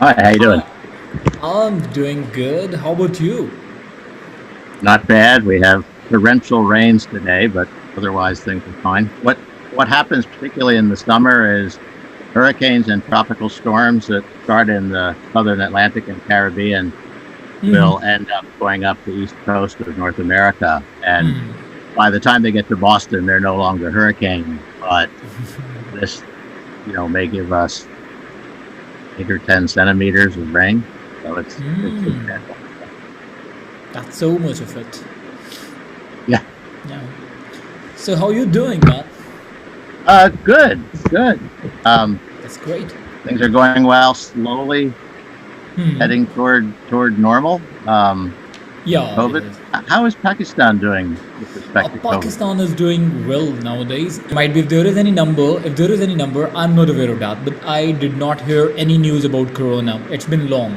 Hi, how you doing? Hi, I'm doing good. How about you? Not bad. We have torrential rains today, but otherwise things are fine. What happens particularly in the summer is hurricanes and tropical storms that start in the southern Atlantic and Caribbean will end up going up the east coast of North America. And by the time they get to Boston, they're no longer hurricanes, but this, may give us 8 or 10 centimeters of rain. So it's substantial. That's so much of it. Yeah. Yeah. So how you doing, man? Good, good. That's great. Things are going well, slowly heading toward normal. Yeah, COVID. yes. How is Pakistan doing with respect to COVID? Pakistan is doing well nowadays. Might be if there is any number, I'm not aware of that. But I did not hear any news about Corona. It's been long,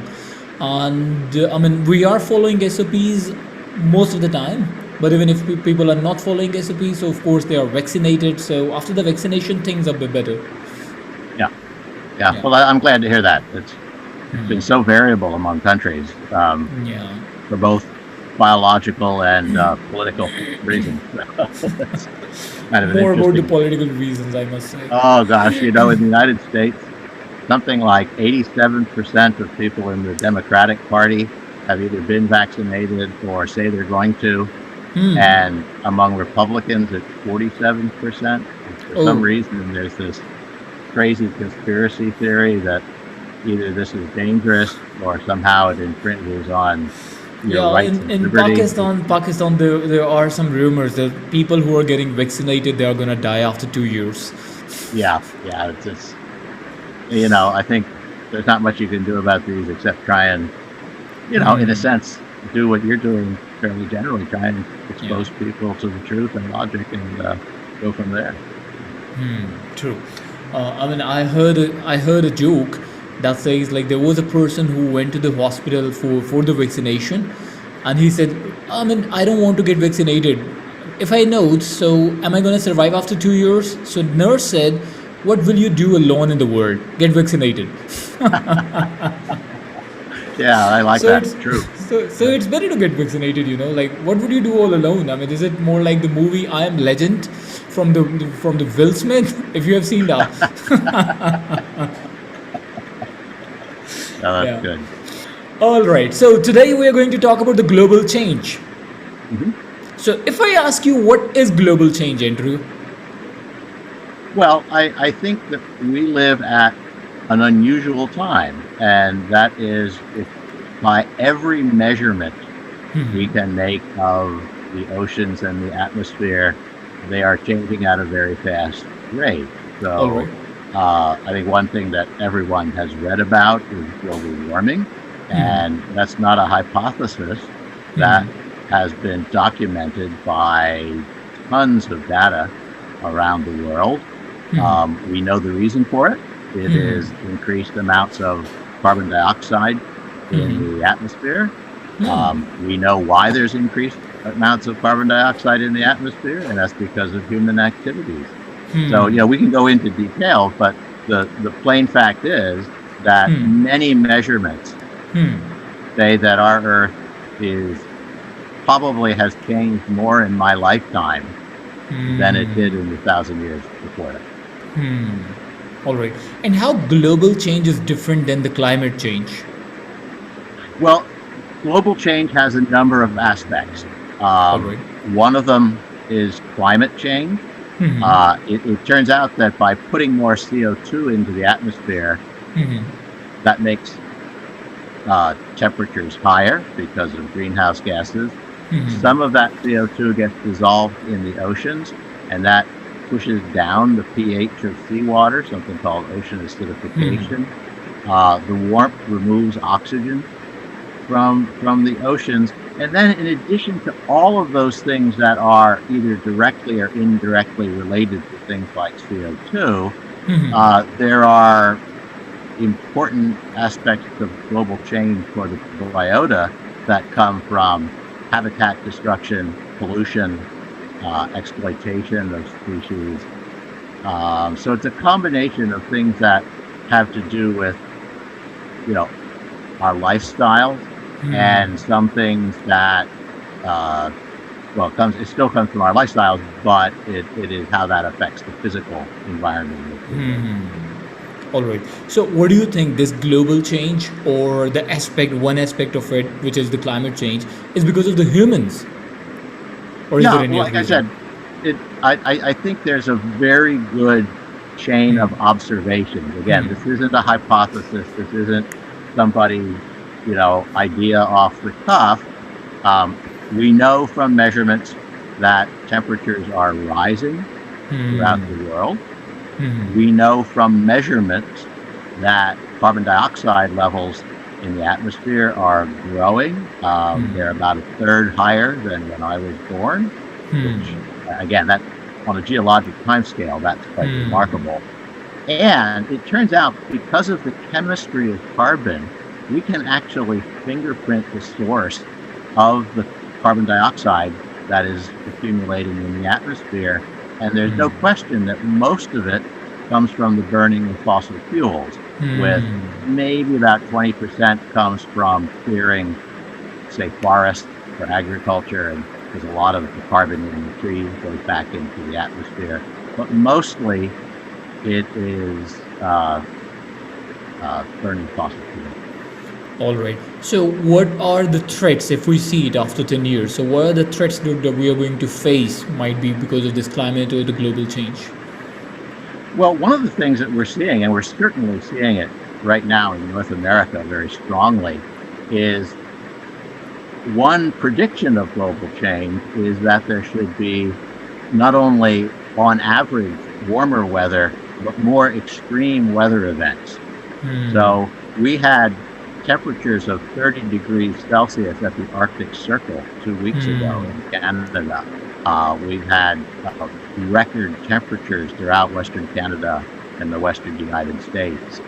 and I mean we are following SOPs most of the time. But even if people are not following SOPs, so of course they are vaccinated. So after the vaccination, things are a bit better. Yeah, yeah. Yeah. Well, I'm glad to hear that. It's been so variable among countries Yeah. for both biological and political reasons. It's kind of an More about the interesting. political reasons, I must say. Oh gosh, in the United States, something like 87% of people in the Democratic Party have either been vaccinated or say they're going to. And among Republicans, it's 47%. And for some Oh, reason, there's this crazy conspiracy theory that either this is dangerous or somehow it infringes on your yeah. rights In and in liberty. Pakistan, there are some rumors that people who are getting vaccinated, they are gonna die after 2 years. Yeah, yeah. It's just, I think there's not much you can do about these except try and, in a sense, do what you're doing fairly generally, try and Yeah. expose people to the truth and logic and go from there. True. I heard a joke that says like there was a person who went to the hospital for the vaccination, and he said, I mean, I don't want to get vaccinated. If I know, so am I gonna survive after 2 years? So nurse said, what will you do alone in the world? Get vaccinated. Yeah, I like So that. it's True. so Yeah. it's better to get vaccinated. Like what would you do all alone? I mean, is it more like the movie I Am Legend from the Will Smith? If you have seen that. Oh, that's Yeah. good. All right. So today we are going to talk about the global change. Hmm. So if I ask you what is global change, Andrew? Well, I think that we live at an unusual time, and that is if by every measurement we can make of the oceans and the atmosphere, they are changing at a very fast rate. All So right. I think one thing that everyone has read about is global warming, and that's not a hypothesis. That has been documented by tons of data around the world. We know the reason for it. It is increased amounts of carbon dioxide in the atmosphere. We know why there's increased amounts of carbon dioxide in the atmosphere, and that's because of human activities. So, we can go into detail, but the plain fact is that many measurements say that our Earth is probably has changed more in my lifetime than it did in the 1,000 years before that. All right. And how global change is different than the climate change? Well, global change has a number of aspects. All Um, right. One of them is climate change. It turns out that by putting more CO2 into the atmosphere, that makes temperatures higher because of greenhouse gases. Some of that CO2 gets dissolved in the oceans, and that pushes down the pH of seawater, something called ocean acidification. The warmth removes oxygen from the oceans. And then in addition to all of those things that are either directly or indirectly related to things like CO2, there are important aspects of global change for the biota that come from habitat destruction, pollution, exploitation of species. So it's a combination of things that have to do with you know, our lifestyles, and some things that, uh, well, it still comes from our lifestyles, but it is how that affects the physical environment in which we live. All right. So, what do you think this global change or the one aspect of it, which is the climate change, is because of the humans, or is there Yeah, any well, other like I reason? said, I think there's a very good chain of observations. Again, this isn't a hypothesis. This isn't somebody's, idea off the cuff. We know from measurements that temperatures are rising throughout the world. We know from measurements that carbon dioxide levels in the atmosphere are growing. They're about a third higher than when I was born, which, again, that on a geologic timescale, that's quite remarkable. And it turns out, because of the chemistry of carbon, we can actually fingerprint the source of the carbon dioxide that is accumulating in the atmosphere. And there's no question that most of it comes from the burning of fossil fuels, with maybe about 20% comes from clearing, say, forests for agriculture, and because a lot of the carbon in the trees goes back into the atmosphere. But mostly it is burning fossil fuels. All right. So, what are the threats if we see it after 10 years? So, what are the threats that we are going to face, might be because of this climate or the global change? Well, one of the things that we're seeing, and we're certainly seeing it right now in North America very strongly, is one prediction of global change is that there should be not only on average warmer weather, but more extreme weather events. So we had temperatures of 30 degrees Celsius at the Arctic Circle 2 weeks ago in Canada. We've had record temperatures throughout Western Canada and the Western United States.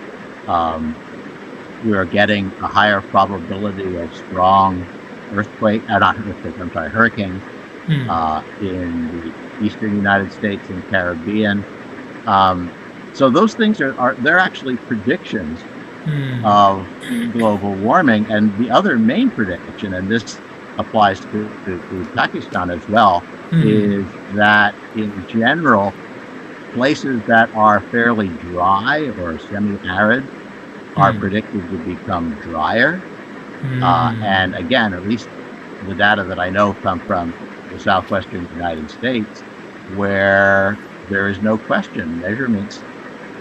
We are getting a higher probability of strong hurricanes in the Eastern United States and Caribbean. So those things they're actually predictions of global warming. And the other main prediction, and this applies to Pakistan as well, is that in general, places that are fairly dry or semi-arid are predicted to become drier. And again, at least the data that I know come from the southwestern United States, where there is no question measurements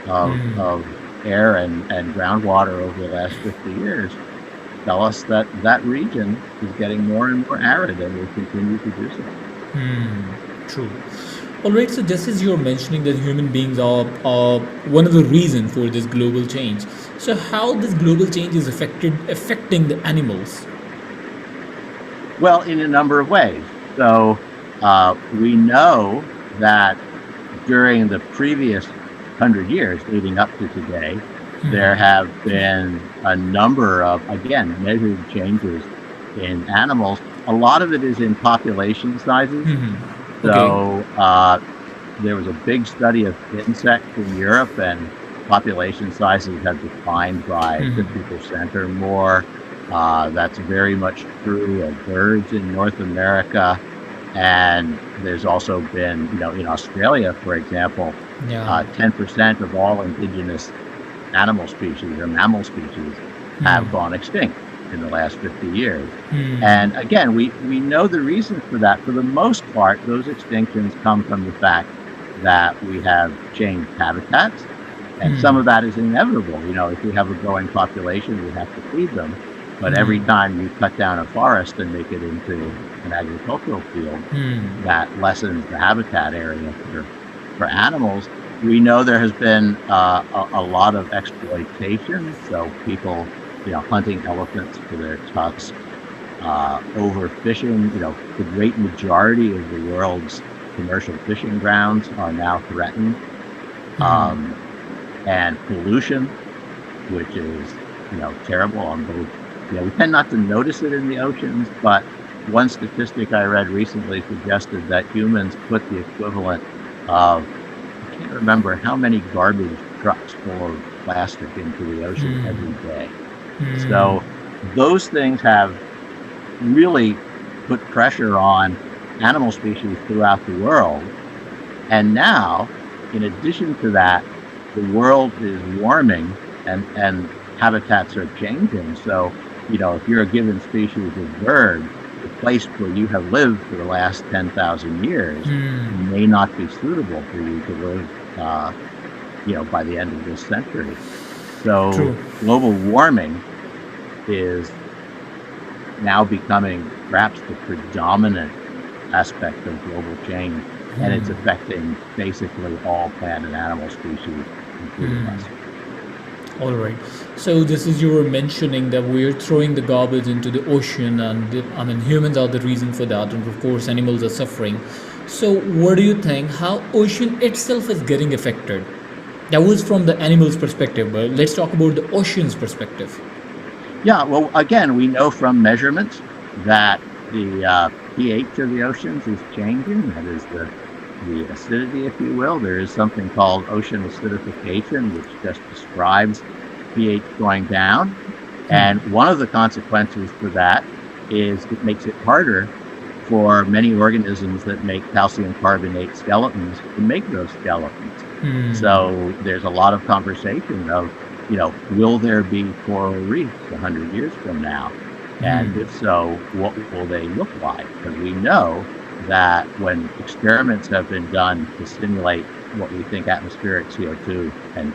of air and groundwater over the last 50 years tell us that that region is getting more and more arid and will continue to do so. True. All right. So, just as you're mentioning that human beings are one of the reasons for this global change. So, how this global change is affecting the animals? Well, in a number of ways. So we know that during the previous 100 years leading up to today, there have been a number of, again, measured changes in animals. A lot of it is in population sizes. So there was a big study of insects in Europe, and population sizes have declined by 50% or more. That's very much true of birds in North America. And there's also been, in Australia, for example, 10% of all indigenous animal species or mammal species have gone extinct in the last 50 years. And again, we know the reasons for that. For the most part, those extinctions come from the fact that we have changed habitats, and some of that is inevitable. If we have a growing population, we have to feed them. But every time you cut down a forest and make it into an agricultural field, that lessens the habitat area for animals. We know there has been a lot of exploitation. So people, hunting elephants for their tusks, overfishing. The great majority of the world's commercial fishing grounds are now threatened, and pollution, which is terrible on both. We tend not to notice it in the oceans, but one statistic I read recently suggested that humans put the equivalent of, I can't remember how many garbage trucks full of plastic into the ocean every day. So those things have really put pressure on animal species throughout the world. And now, in addition to that, the world is warming and habitats are changing. So, if you're a given species of bird, the place where you have lived for the last 10,000 years may not be suitable for you to live, by the end of this century. So True. global warming is now becoming perhaps the predominant aspect of global change, and it's affecting basically all plant and animal species, including us. All right. So this is you were mentioning that we're throwing the garbage into the ocean, and I mean humans are the reason for that, and of course animals are suffering. So what do you think? How ocean itself is getting affected? That was from the animals' perspective, but let's talk about the ocean's perspective. Yeah, well, again, we know from measurements that the pH of the oceans is changing. That is the acidity, if you will. There is something called ocean acidification, which just describes pH going down. And one of the consequences for that is it makes it harder for many organisms that make calcium carbonate skeletons to make those skeletons. So there's a lot of conversation of, will there be coral reefs 100 years from now? And if so, what will they look like? Because we know that when experiments have been done to simulate what we think atmospheric CO2 and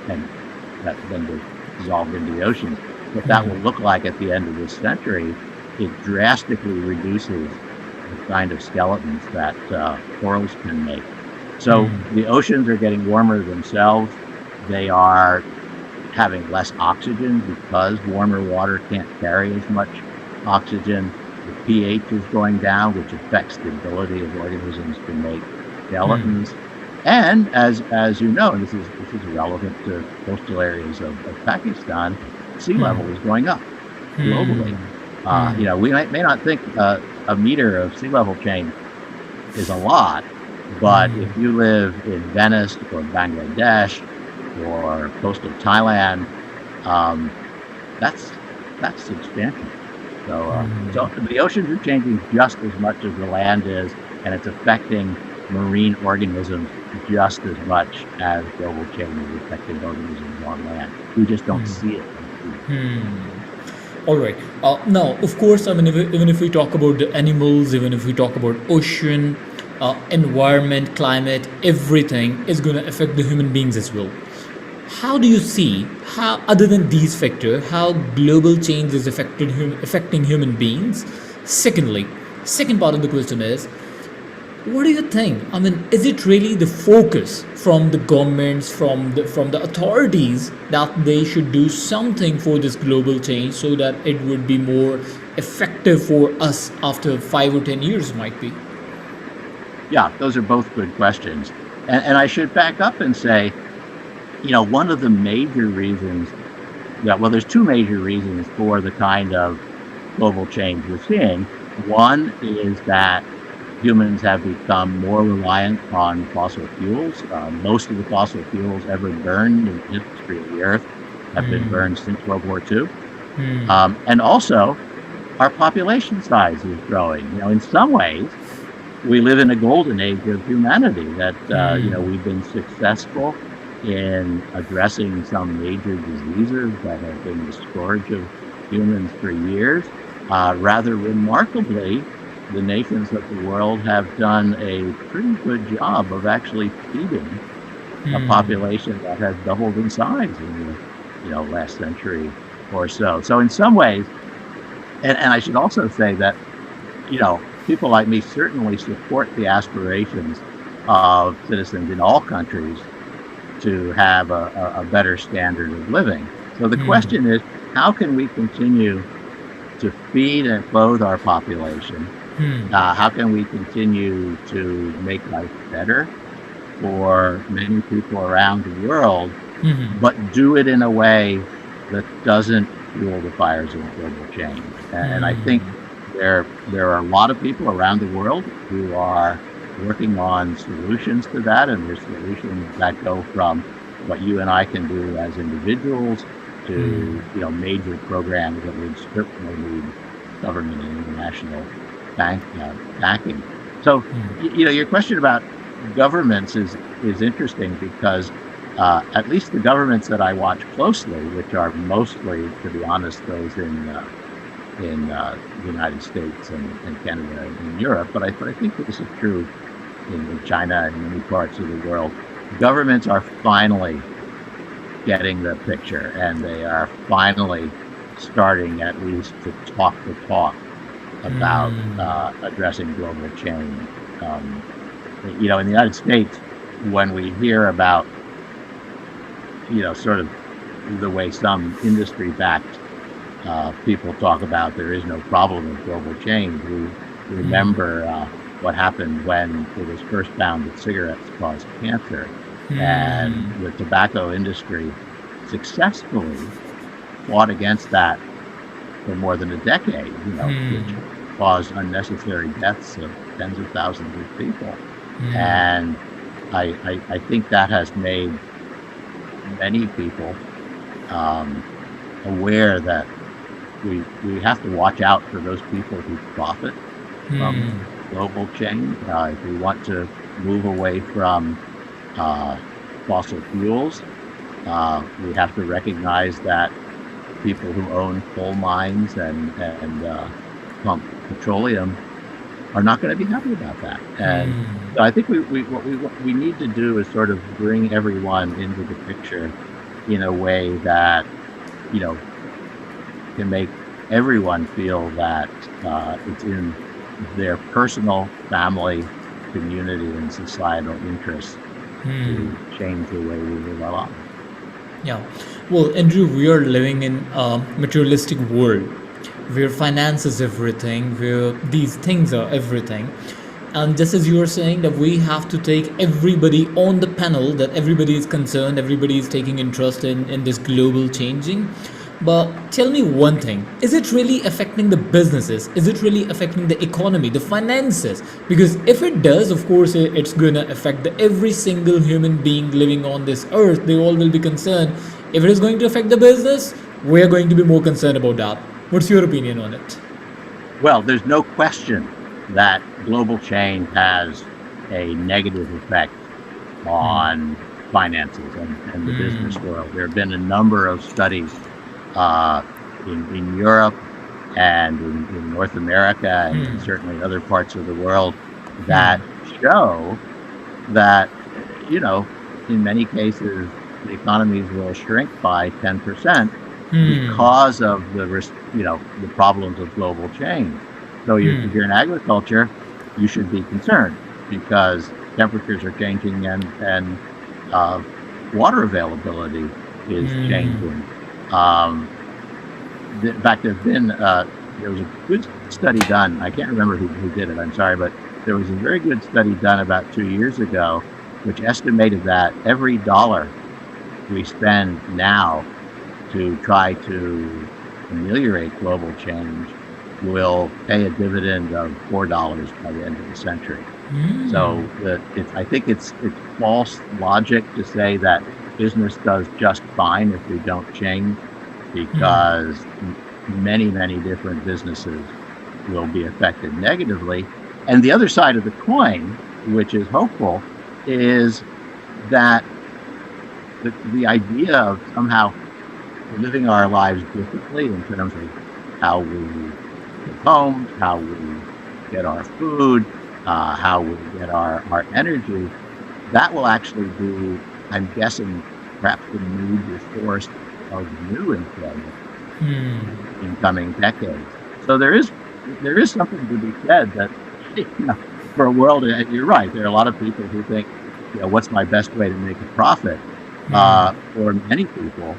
that then gets dissolved into the oceans, what that will look like at the end of this century, it drastically reduces the kind of skeletons that corals can make. So the oceans are getting warmer themselves. They are having less oxygen because warmer water can't carry as much oxygen. The pH is going down, which affects the ability of organisms to make skeletons. And as you know, and this is relevant to coastal areas of Pakistan, sea level is going up globally. We may not think a meter of sea level change is a lot, but if you live in Venice or Bangladesh or coastal Thailand, that's substantial. So the oceans are changing just as much as the land is, and it's affecting marine organisms just as much as global change is affecting organisms on land. We just don't see it. All right. Now, of course, I mean, even if we talk about the animals, even if we talk about ocean, environment, climate, everything is going to affect the human beings as well. How do you see how, other than these factors, how global change is affecting human beings? Secondly, second part of the question is, what do you think? I mean, is it really the focus from the governments, from the authorities that they should do something for this global change so that it would be more effective for us after 5 or 10 years, might be? Yeah, those are both good questions. And I should back up and say, one of the major reasons there's two major reasons for the kind of global change we're seeing. One is that humans have become more reliant on fossil fuels. Most of the fossil fuels ever burned in the history of the Earth have been burned since World War II. And also, our population size is growing. In some ways, we live in a golden age of humanity that, we've been successful in addressing some major diseases that have been the scourge of humans for years. Rather remarkably, the nations of the world have done a pretty good job of actually feeding a population that has doubled in size in the last century or so. So in some ways, and I should also say that people like me certainly support the aspirations of citizens in all countries to have a better standard of living. So the question is, how can we continue to feed and clothe our population? How can we continue to make life better for many people around the world, but do it in a way that doesn't fuel the fires of global change? And I think there are a lot of people around the world who are working on solutions to that, and there's solutions that go from what you and I can do as individuals to major programs that would certainly need government and international backing. So your question about governments is interesting because at least the governments that I watch closely, which are mostly, to be honest, those in the United States and Canada and Europe, but I think this is true in China and many parts of the world. Governments are finally getting the picture, and they are finally starting at least to talk the talk about addressing global change. In the United States, when we hear about, sort of the way some industry-backed people talk about there is no problem with global change, we remember what happened when it was first found that cigarettes cause cancer. And the tobacco industry successfully fought against that for more than a decade, which caused unnecessary deaths of tens of thousands of people. And I think that has made many people aware that we have to watch out for those people who profit from global change. If we want to move away from fossil fuels, we have to recognize that people who own coal mines and pump petroleum are not going to be happy about that. And so I think what we need to do is sort of bring everyone into the picture in a way that can make everyone feel that it's in their personal, family, community, and societal interests to change the way we live our lives. Yeah. Well, Andrew, we are living in a materialistic world where finance is everything, where these things are everything. And just as you were saying that we have to take everybody on the panel, that everybody is concerned, everybody is taking interest in this global changing. But tell me one thing, is it really affecting the businesses? Is it really affecting the economy, the finances? Because if it does, of course, it's going to affect every single human being living on this earth. They all will be concerned. If it is going to affect the business, we are going to be more concerned about that. What's your opinion on it? Well, there's no question that global change has a negative effect on finances and the business world. There have been a number of studies in Europe and in North America and certainly other parts of the world that show that, in many cases, the economies will shrink by 10% because of the problems of global change. So if you're in agriculture, you should be concerned because temperatures are changing and water availability is changing. In fact, there was a good study done. I can't remember who did it. I'm sorry, but there was a very good study done about 2 years ago, which estimated that every dollar we spend now to try to ameliorate global change will pay a dividend of $4 by the end of the century. So I think it's false logic to say that business does just fine if we don't change, because many, many different businesses will be affected negatively. And the other side of the coin, which is hopeful, is that the idea of somehow living our lives differently in terms of how we get homes, how we get our food, how we get our energy, that will actually be, I'm guessing, perhaps the major source of new employment in coming decades. So there is something to be said that for a world, and you're right, there are a lot of people who think, what's my best way to make a profit? For many people,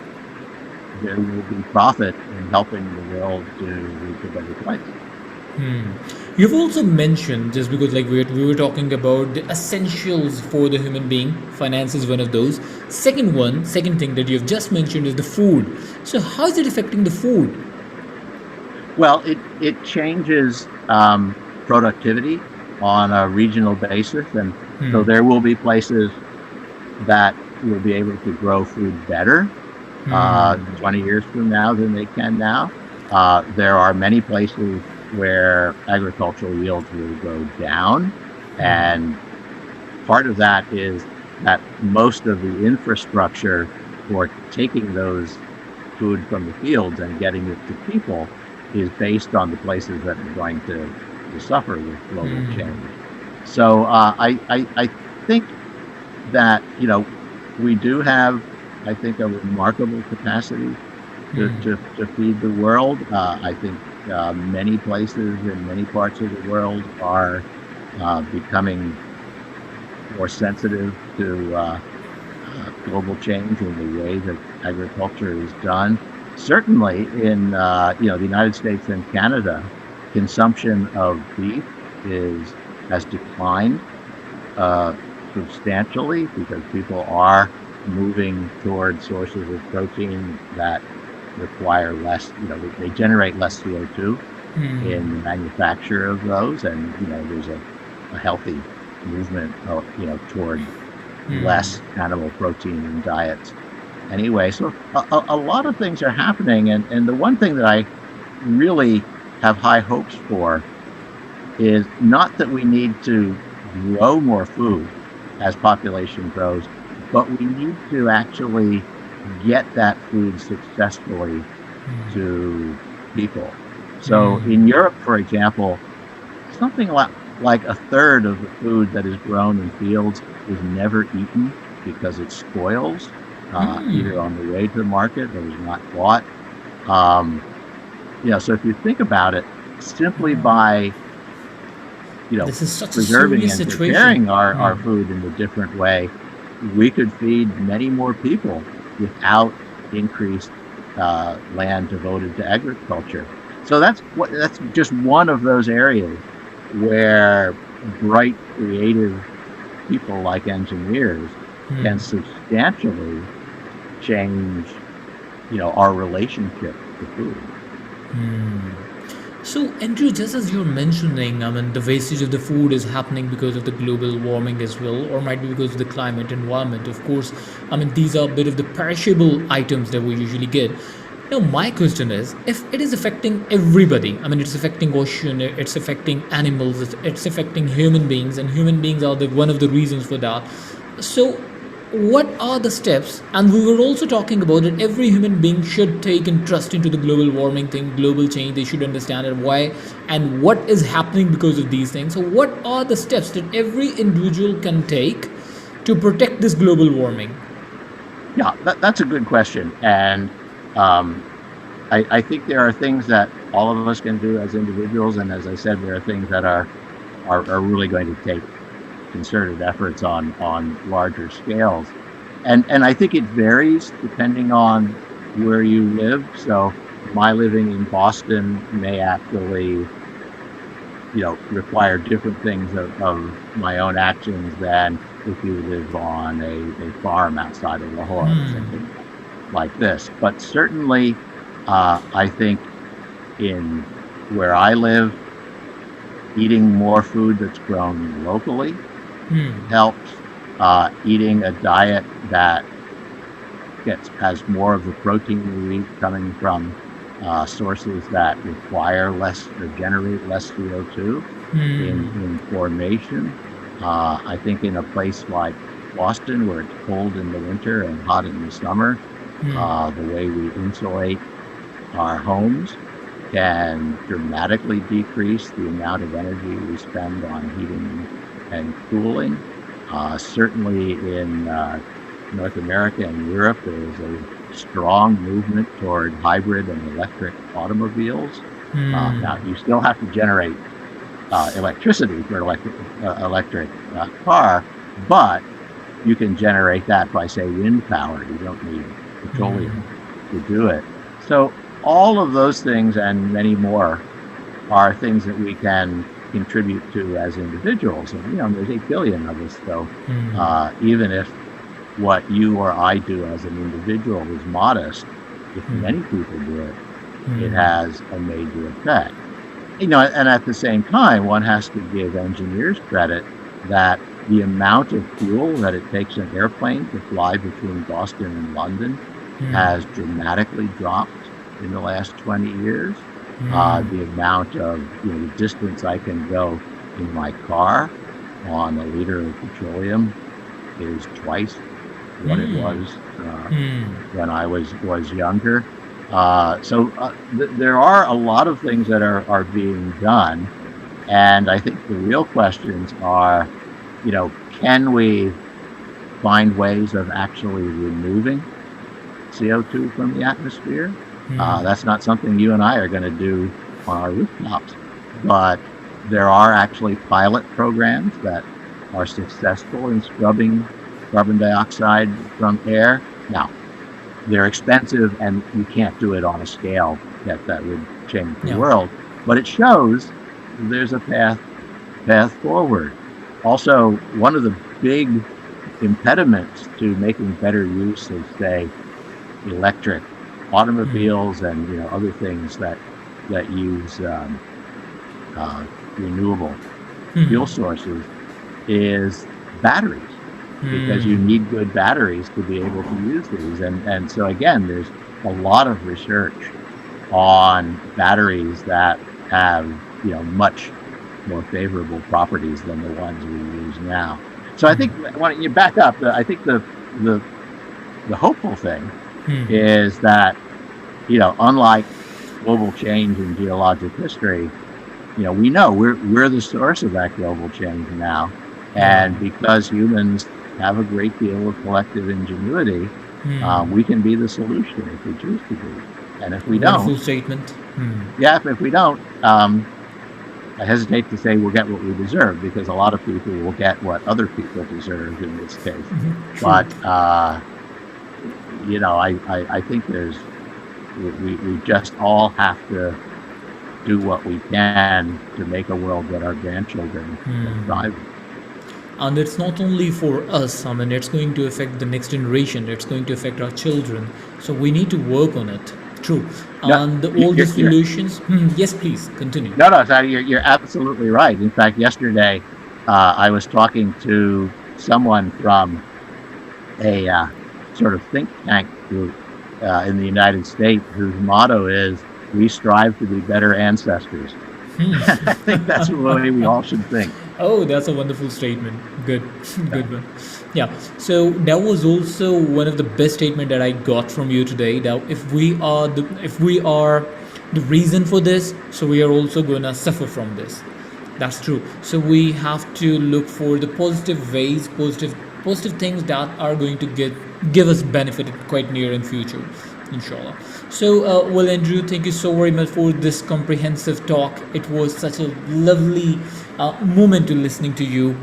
there will be profit in helping the world to reach a better place. You've also mentioned, just because we were talking about the essentials for the human being, finance is one of those. Second thing that you've just mentioned is the food. So how is it affecting the food? Well, it changes productivity on a regional basis, and so there will be places that will be able to grow food better, Hmm. 20 years from now than they can now. There are many places where agricultural yields will go down, and part of that is that most of the infrastructure for taking those food from the fields and getting it to people is based on the places that are going to suffer with global change. So I think that, we do have, I think, a remarkable capacity to feed the world. I think many places in many parts of the world are becoming more sensitive to global change in the way that agriculture is done. Certainly in the United States and Canada, consumption of beef has declined uh, substantially because people are moving towards sources of protein that require less, they generate less CO2 in the manufacture of those, and there's a healthy movement, toward less animal protein in diets. Anyway, so a lot of things are happening, and the one thing that I really have high hopes for is not that we need to grow more food as population grows, but we need to actually get that food successfully to people. So in Europe, for example, something like a third of the food that is grown in fields is never eaten because it spoils, either on the way to the market or is not bought. Um, so if you think about it, simply by This is such a preserving serious and situation. preparing our food in a different way, we could feed many more people without increased land devoted to agriculture. So that's just one of those areas where bright, creative people like engineers can substantially change, our relationship to food. So, Andrew, just as you're mentioning, I mean, the wastage of the food is happening because of the global warming as well, or might be because of the climate environment. Of course, I mean, these are a bit of the perishable items that we usually get. Now, my question is, if it is affecting everybody, I mean, it's affecting ocean, it's affecting animals, it's affecting human beings, and human beings are one of the reasons for that. So, what are the steps, and we were also talking about that every human being should take and trust into the global warming thing, global change, they should understand it, why and what is happening because of these things. So what are the steps that every individual can take to protect this global warming? Yeah, that's a good question. And um, I think there are things that all of us can do as individuals. And as I said, there are things that are really going to take concerted efforts on larger scales. And I think it varies depending on where you live. So my living in Boston may actually, require different things of my own actions than if you live on a farm outside of Lahore or something like this. But certainly, I think in where I live, eating more food that's grown locally helps. Eating a diet that has more of the protein we eat coming from sources that require less or generate less CO2 in formation. I think in a place like Boston, where it's cold in the winter and hot in the summer, the way we insulate our homes can dramatically decrease the amount of energy we spend on heating and cooling. Certainly in North America and Europe, there is a strong movement toward hybrid and electric automobiles. Now, you still have to generate electricity for an electric car, but you can generate that by, say, wind power. You don't need petroleum to do it. So all of those things and many more are things that we can contribute to as individuals. And, there's 8 billion of us. So even if what you or I do as an individual is modest, if many people do it, it has a major effect. And at the same time, one has to give engineers credit that the amount of fuel that it takes an airplane to fly between Boston and London has dramatically dropped in the last 20 years. The amount of, the distance I can go in my car on a liter of petroleum is twice what it was when I was younger. There are a lot of things that are being done, and I think the real questions are, can we find ways of actually removing CO2 from the atmosphere? That's not something you and I are going to do on our rooftops, but there are actually pilot programs that are successful in scrubbing carbon dioxide from air. Now, they're expensive, and you can't do it on a scale that would change the world, but it shows there's a path forward. Also, one of the big impediments to making better use of, say, electric automobiles and other things that use renewable fuel sources is batteries, because you need good batteries to be able to use these. And so again, there's a lot of research on batteries that have much more favorable properties than the ones we use now. So I think when you back up, I think the hopeful thing is that unlike global change in geologic history, we know we're the source of that global change now, and because humans have a great deal of collective ingenuity, we can be the solution if we choose to be. And if we Wonderful don't, statement. if we don't, I hesitate to say we'll get what we deserve, because a lot of people will get what other people deserve in this case. But I think we just all have to do what we can to make a world that our grandchildren can thrive in. And it's not only for us, it's going to affect the next generation, it's going to affect our children. So we need to work on it. True. And all the solutions. Yes, please continue. No, you're absolutely right. In fact, yesterday I was talking to someone from a sort of think tank group in the United States whose motto is, "We strive to be better ancestors." I think that's the way we all should think. Oh, that's a wonderful statement. Good one. Yeah. So that was also one of the best statement that I got from you today. That if we are the reason for this, so we are also gonna suffer from this. That's true. So we have to look for the positive ways, positive things that are going to give us benefit quite near in future, inshallah. So, well, Andrew, thank you so very much for this comprehensive talk. It was such a lovely moment to listening to you.